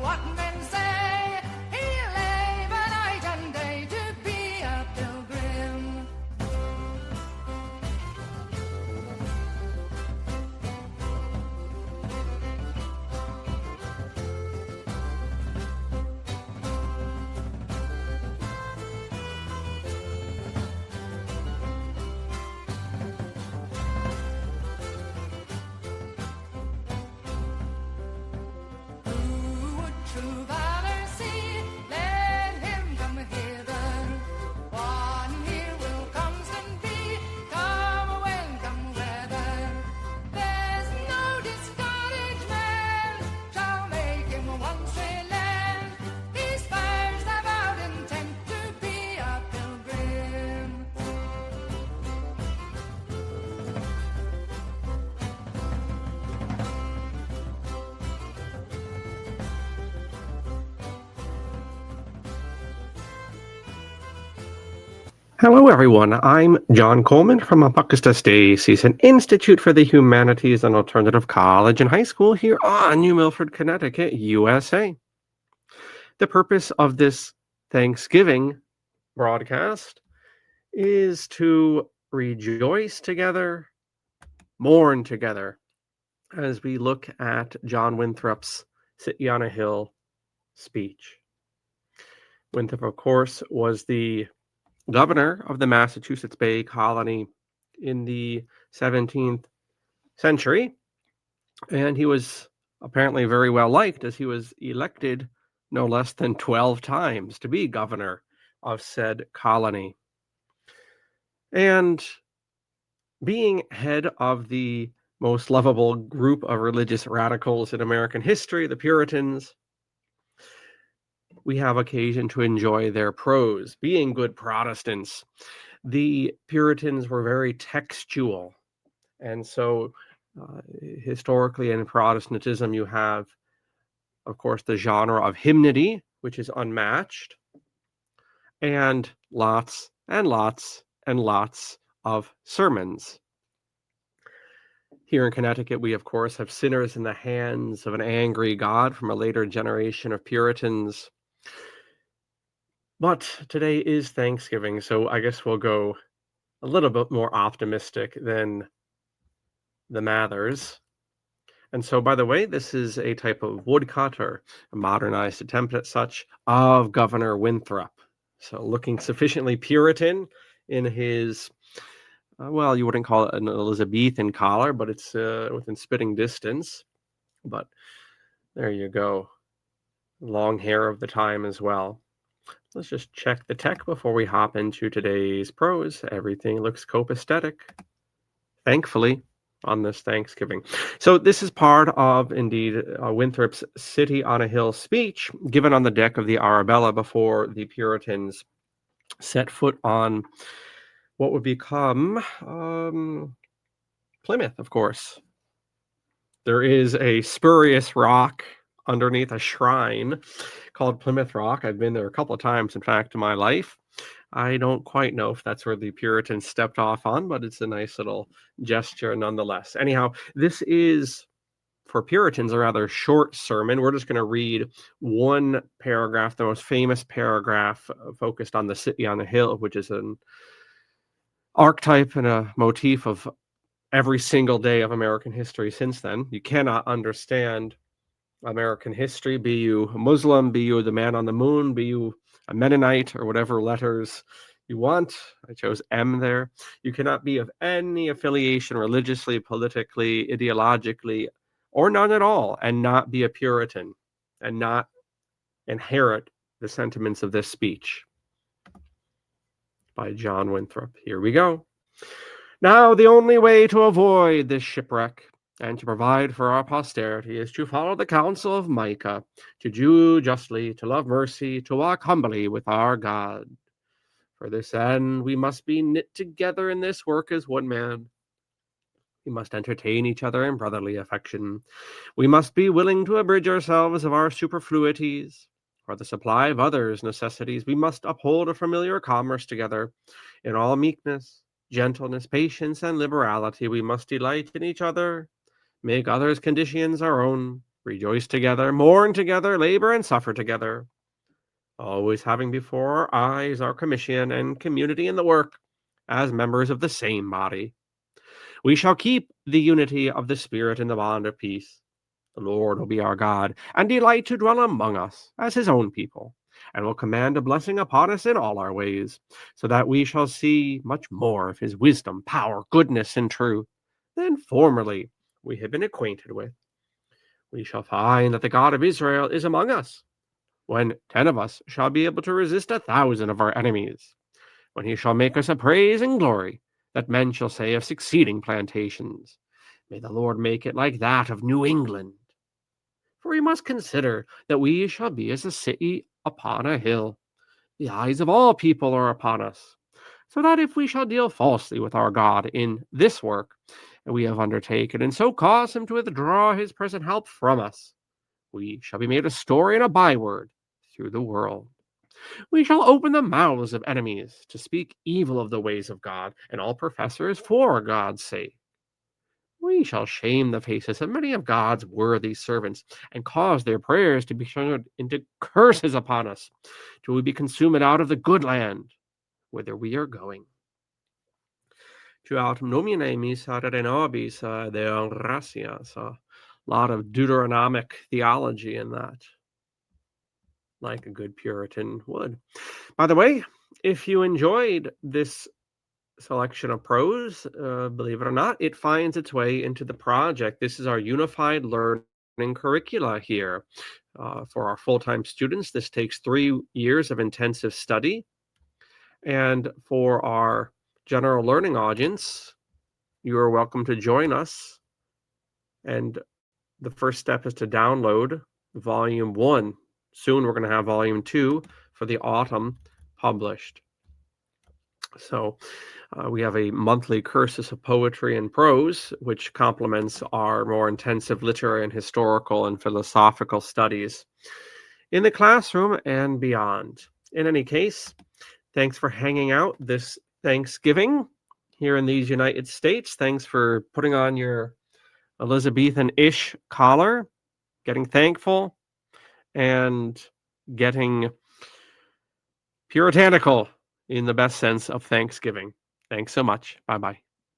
what men say. He labor night and day to be a pilgrim. Who would true valor see? Let him come hither. One here will constant be, come when, come weather. There's no discouragement shall make him once relent. He spurs the vowed intent to be a pilgrim. Hello, everyone. I'm John Coleman from ApocatastasisInstitute for the Humanities and Alternative College and High School here on New Milford, Connecticut, USA. The purpose of this Thanksgiving broadcast is to rejoice together, mourn together, as we look at John Winthrop's City on a Hill speech. Winthrop, of course, was the governor of the Massachusetts Bay Colony in the 17th century, and he was apparently very well liked, as he was elected no less than 12 times to be governor of said colony. And being head of the most lovable group of religious radicals in American history, the Puritans, we have occasion to enjoy their prose. Being good Protestants, the Puritans were very textual. And so historically in Protestantism, you have, of course, the genre of hymnody, which is unmatched, and lots and lots and lots of sermons. Here in Connecticut, we, of course, have Sinners in the Hands of an Angry God from a later generation of Puritans. But today is Thanksgiving, so I guess we'll go a little bit more optimistic than the Mathers. And so, by the way, this is a type of woodcut, or a modernized attempt at such, of Governor Winthrop. So looking sufficiently Puritan in his, well, you wouldn't call it an Elizabethan collar, but it's within spitting distance. But there you go. Long hair of the time as well. Let's just check the tech before we hop into today's prose. Everything looks copacetic, thankfully, on this Thanksgiving. So this is part of, indeed, Winthrop's City on a Hill speech given on the deck of the Arabella before the Puritans set foot on what would become Plymouth, of course. There is a spurious rock underneath a shrine called Plymouth Rock. I've been there a couple of times, in fact, in my life. I don't quite know if that's where the Puritans stepped off on, but it's a nice little gesture nonetheless. Anyhow, this is, for Puritans, a rather short sermon. We're just going to read one paragraph, the most famous paragraph focused on the City on a Hill, which is an archetype and a motif of every single day of American history since then. You cannot understand American history, be you a Muslim, be you the man on the moon, be you a Mennonite, or whatever letters you want. I chose M there. You cannot be of any affiliation religiously, politically, ideologically, or none at all, and not be a Puritan and not inherit the sentiments of this speech. By John Winthrop. Here we go. Now, the only way to avoid this shipwreck and to provide for our posterity is to follow the counsel of Micah, to do justly, to love mercy, to walk humbly with our God. For this end, we must be knit together in this work as one man. We must entertain each other in brotherly affection. We must be willing to abridge ourselves of our superfluities. For the supply of others' necessities, we must uphold a familiar commerce together. In all meekness, gentleness, patience, and liberality, we must delight in each other, make others' conditions our own, rejoice together, mourn together, labor and suffer together, always having before our eyes our commission and community in the work as members of the same body. We shall keep the unity of the Spirit in the bond of peace. The Lord will be our God, and delight to dwell among us as his own people, and will command a blessing upon us in all our ways, so that we shall see much more of his wisdom, power, goodness, and truth than formerly we have been acquainted with. We shall find that the God of Israel is among us, when 10 of us shall be able to resist 1,000 of our enemies, when he shall make us a praise and glory, that men shall say of succeeding plantations, may the Lord make it like that of New England. For we must consider that we shall be as a city upon a hill. The eyes of all people are upon us, so that if we shall deal falsely with our God in this work that we have undertaken, and so cause him to withdraw his present help from us, we shall be made a story and a byword through the world. We shall open the mouths of enemies to speak evil of the ways of God and all professors for God's sake. We shall shame the faces of many of God's worthy servants and cause their prayers to be turned into curses upon us till we be consumed out of the good land whither we are going. Tu autem nomine misere nobis Deo gratias. A lot of Deuteronomic theology in that, like a good Puritan would. By the way, if you enjoyed this selection of prose, believe it or not, it finds its way into the project. This is our unified learning curricula here. For our full-time students, this takes 3 years of intensive study. And for our general learning audience, you are welcome to join us. And the first step is to download Volume 1. Soon we're going to have Volume 2 for the autumn published. So we have a monthly cursus of poetry and prose, which complements our more intensive literary and historical and philosophical studies in the classroom and beyond. In any case, thanks for hanging out this Thanksgiving here in these United States. Thanks for putting on your Elizabethan-ish collar, getting thankful, and getting puritanical in the best sense of Thanksgiving. Thanks so much. Bye-bye.